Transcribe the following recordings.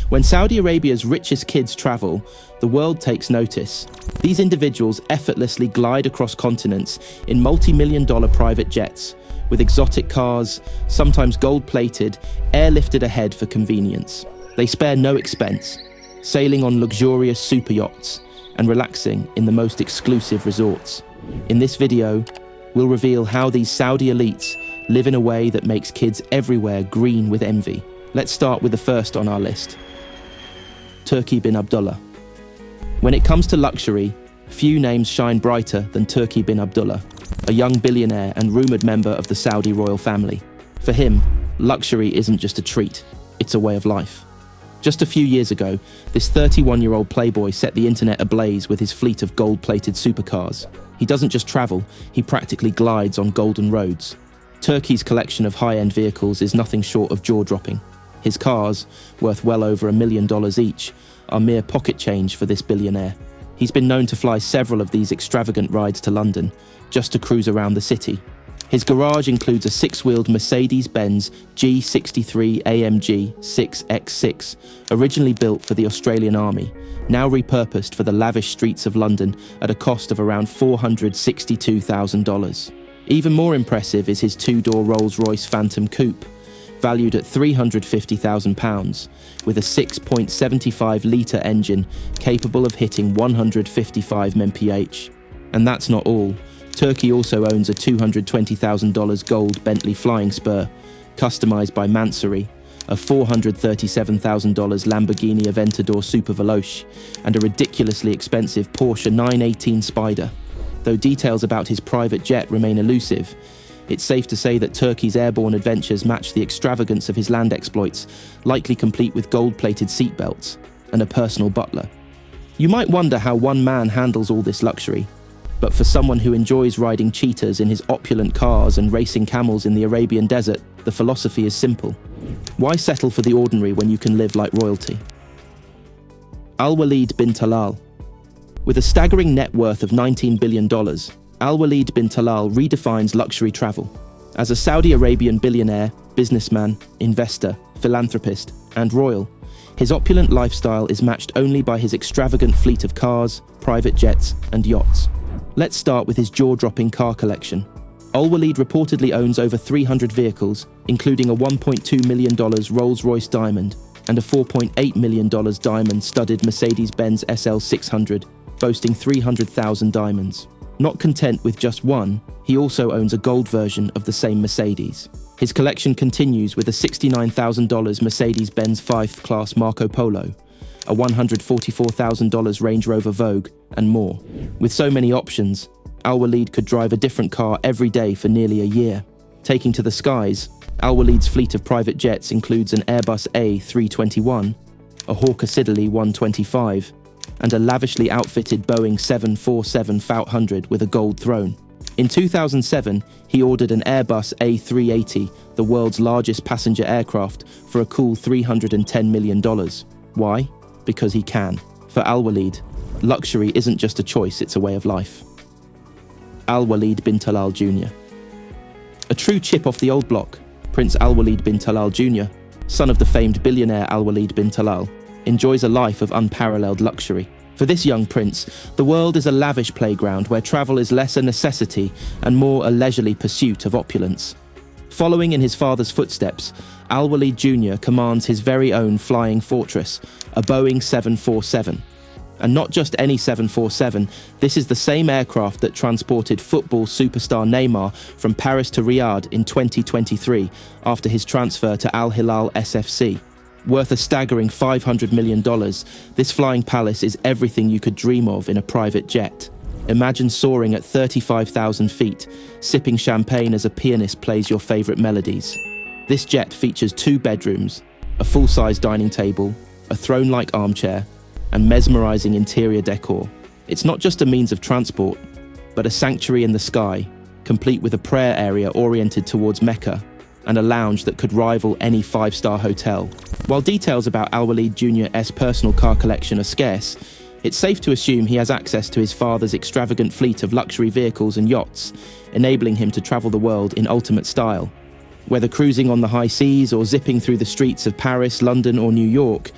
When Saudi Arabia's richest kids travel, the world takes notice. These individuals effortlessly glide across continents in multi-million-dollar private jets, with exotic cars, sometimes gold-plated, airlifted ahead for convenience. They spare no expense, sailing on luxurious super yachts and relaxing in the most exclusive resorts. In this video, we'll reveal how these Saudi elites live in a way that makes kids everywhere green with envy. Let's start with the first on our list. Turki bin Abdullah. When it comes to luxury, few names shine brighter than Turki bin Abdullah, a young billionaire and rumored member of the Saudi royal family. For him, luxury isn't just a treat, it's a way of life. Just a few years ago, this 31-year-old playboy set the internet ablaze with his fleet of gold-plated supercars. He doesn't just travel, he practically glides on golden roads. Turki's collection of high-end vehicles is nothing short of jaw-dropping. His cars, worth well over $1 million each, are mere pocket change for this billionaire. He's been known to fly several of these extravagant rides to London, just to cruise around the city. His garage includes a six-wheeled Mercedes-Benz G63 AMG 6X6, originally built for the Australian Army, now repurposed for the lavish streets of London at a cost of around $462,000. Even more impressive is his two-door Rolls-Royce Phantom Coupe, valued at £350,000, with a 6.75-litre engine capable of hitting 155 mph. And that's not all. Turki also owns a $220,000 gold Bentley flying spur, customized by Mansouri, a $437,000 Lamborghini Aventador Super Veloce, and a ridiculously expensive Porsche 918 Spider. Though details about his private jet remain elusive, it's safe to say that Turki's airborne adventures match the extravagance of his land exploits, likely complete with gold-plated seatbelts and a personal butler. You might wonder how one man handles all this luxury. But for someone who enjoys riding cheetahs in his opulent cars and racing camels in the Arabian desert, the philosophy is simple. Why settle for the ordinary when you can live like royalty? Alwaleed bin Talal. With a staggering net worth of $19 billion, Alwaleed bin Talal redefines luxury travel. As a Saudi Arabian billionaire, businessman, investor, philanthropist, and royal, his opulent lifestyle is matched only by his extravagant fleet of cars, private jets, and yachts. Let's start with his jaw-dropping car collection. Alwaleed reportedly owns over 300 vehicles, including a $1.2 million Rolls-Royce Diamond and a $4.8 million diamond-studded Mercedes-Benz SL600, boasting 300,000 diamonds. Not content with just one, he also owns a gold version of the same Mercedes. His collection continues with a $69,000 Mercedes-Benz 5th Class Marco Polo, a $144,000 Range Rover Vogue, and more. With so many options, Alwaleed could drive a different car every day for nearly a year. Taking to the skies, Alwaleed's fleet of private jets includes an Airbus A321, a Hawker Siddeley 125, and a lavishly outfitted Boeing 747-800 with a gold throne. In 2007, he ordered an Airbus A380, the world's largest passenger aircraft, for a cool $310 million. Why? Because he can. For Alwaleed, luxury isn't just a choice, it's a way of life. Alwaleed bin Talal Jr. A true chip off the old block, Prince Alwaleed bin Talal Jr., son of the famed billionaire Alwaleed bin Talal, enjoys a life of unparalleled luxury. For this young prince, the world is a lavish playground where travel is less a necessity and more a leisurely pursuit of opulence. Following in his father's footsteps, Alwaleed Jr. commands his very own flying fortress, a Boeing 747. And not just any 747, this is the same aircraft that transported football superstar Neymar from Paris to Riyadh in 2023 after his transfer to Al Hilal SFC. Worth a staggering $500 million, this flying palace is everything you could dream of in a private jet. Imagine soaring at 35,000 feet, sipping champagne as a pianist plays your favorite melodies. This jet features 2 bedrooms, a full-size dining table, a throne-like armchair, and mesmerizing interior decor. It's not just a means of transport, but a sanctuary in the sky, complete with a prayer area oriented towards Mecca and a lounge that could rival any 5-star hotel. While details about Alwaleed Jr.'s personal car collection are scarce, it's safe to assume he has access to his father's extravagant fleet of luxury vehicles and yachts, enabling him to travel the world in ultimate style. Whether cruising on the high seas or zipping through the streets of Paris, London, or New York,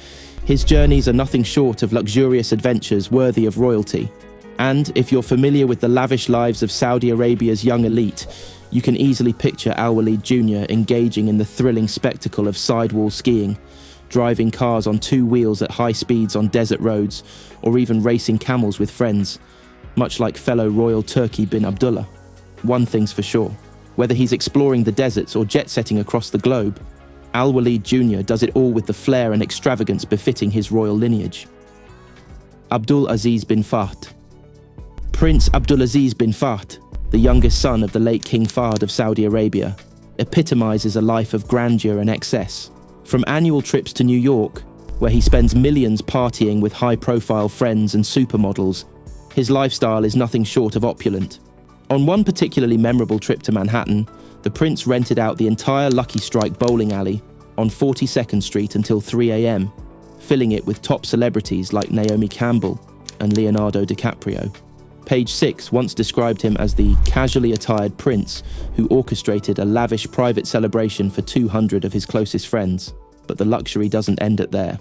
His journeys are nothing short of luxurious adventures worthy of royalty. And if you're familiar with the lavish lives of Saudi Arabia's young elite, you can easily picture Alwaleed Jr. engaging in the thrilling spectacle of sidewall skiing, driving cars on two wheels at high speeds on desert roads, or even racing camels with friends, much like fellow royal Turki bin Abdullah. One thing's for sure, whether he's exploring the deserts or jet-setting across the globe, Alwaleed Jr. does it all with the flair and extravagance befitting his royal lineage. Abdulaziz bin Fahd. Prince Abdulaziz bin Fahd, the youngest son of the late King Fahd of Saudi Arabia, epitomizes a life of grandeur and excess. From annual trips to New York, where he spends millions partying with high-profile friends and supermodels, his lifestyle is nothing short of opulent. On one particularly memorable trip to Manhattan, the prince rented out the entire Lucky Strike bowling alley on 42nd Street until 3 a.m., filling it with top celebrities like Naomi Campbell and Leonardo DiCaprio. Page 6 once described him as the casually attired prince who orchestrated a lavish private celebration for 200 of his closest friends. But the luxury doesn't end at there.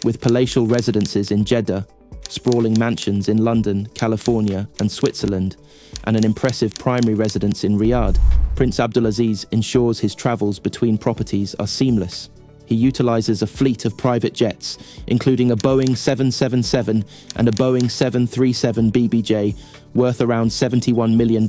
With palatial residences in Jeddah, sprawling mansions in London, California, and Switzerland, and an impressive primary residence in Riyadh, Prince Abdulaziz ensures his travels between properties are seamless. He utilizes a fleet of private jets, including a Boeing 777 and a Boeing 737 BBJ, worth around $71 million.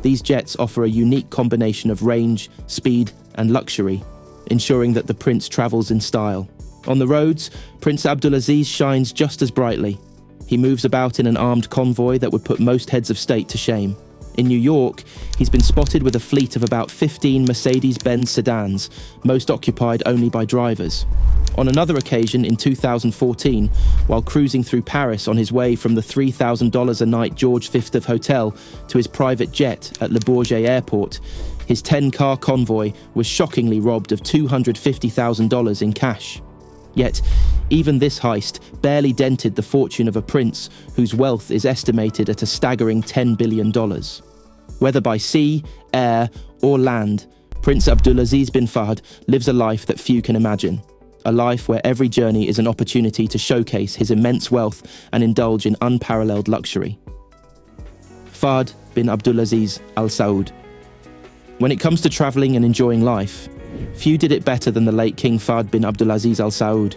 These jets offer a unique combination of range, speed, and luxury, ensuring that the prince travels in style. On the roads, Prince Abdulaziz shines just as brightly. He moves about in an armed convoy that would put most heads of state to shame. In New York, he's been spotted with a fleet of about 15 Mercedes-Benz sedans, most occupied only by drivers. On another occasion in 2014, while cruising through Paris on his way from the $3,000 a night George V hotel to his private jet at Le Bourget Airport, his 10-car convoy was shockingly robbed of $250,000 in cash. Yet, even this heist barely dented the fortune of a prince whose wealth is estimated at a staggering $10 billion. Whether by sea, air, or land, Prince Abdulaziz bin Fahd lives a life that few can imagine. A life where every journey is an opportunity to showcase his immense wealth and indulge in unparalleled luxury. Fahd bin Abdulaziz Al Saud. When it comes to travelling and enjoying life, few did it better than the late King Fahd bin Abdulaziz Al Saud,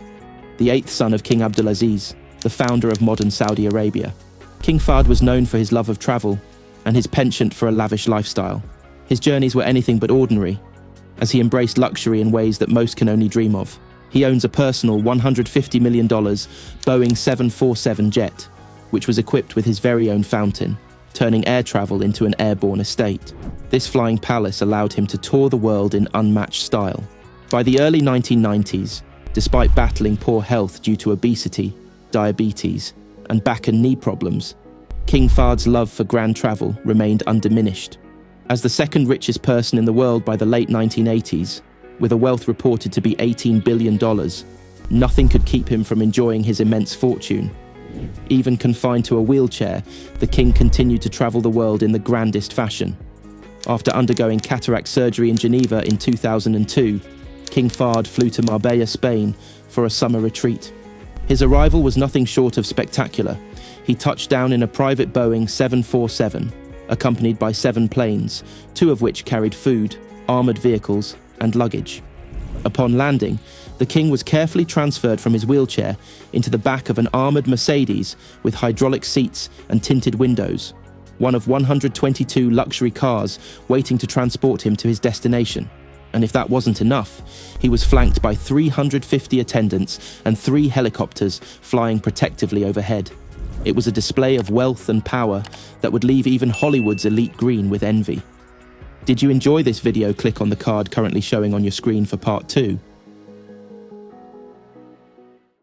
the eighth son of King Abdulaziz, the founder of modern Saudi Arabia. King Fahd was known for his love of travel and his penchant for a lavish lifestyle. His journeys were anything but ordinary, as he embraced luxury in ways that most can only dream of. He owns a personal $150 million Boeing 747 jet, which was equipped with his very own fountain, turning air travel into an airborne estate. This flying palace allowed him to tour the world in unmatched style. By the early 1990s, despite battling poor health due to obesity, diabetes, and back and knee problems, King Fahd's love for grand travel remained undiminished. As the second richest person in the world by the late 1980s, with a wealth reported to be $18 billion, nothing could keep him from enjoying his immense fortune. Even confined to a wheelchair, the king continued to travel the world in the grandest fashion. After undergoing cataract surgery in Geneva in 2002, King Fahd flew to Marbella, Spain, for a summer retreat. His arrival was nothing short of spectacular. He touched down in a private Boeing 747, accompanied by 7 planes, 2 of which carried food, armoured vehicles, and luggage. Upon landing, the king was carefully transferred from his wheelchair into the back of an armoured Mercedes with hydraulic seats and tinted windows, one of 122 luxury cars waiting to transport him to his destination. And if that wasn't enough, he was flanked by 350 attendants and 3 helicopters flying protectively overhead. It was a display of wealth and power that would leave even Hollywood's elite green with envy. Did you enjoy this video? Click on the card currently showing on your screen for part 2.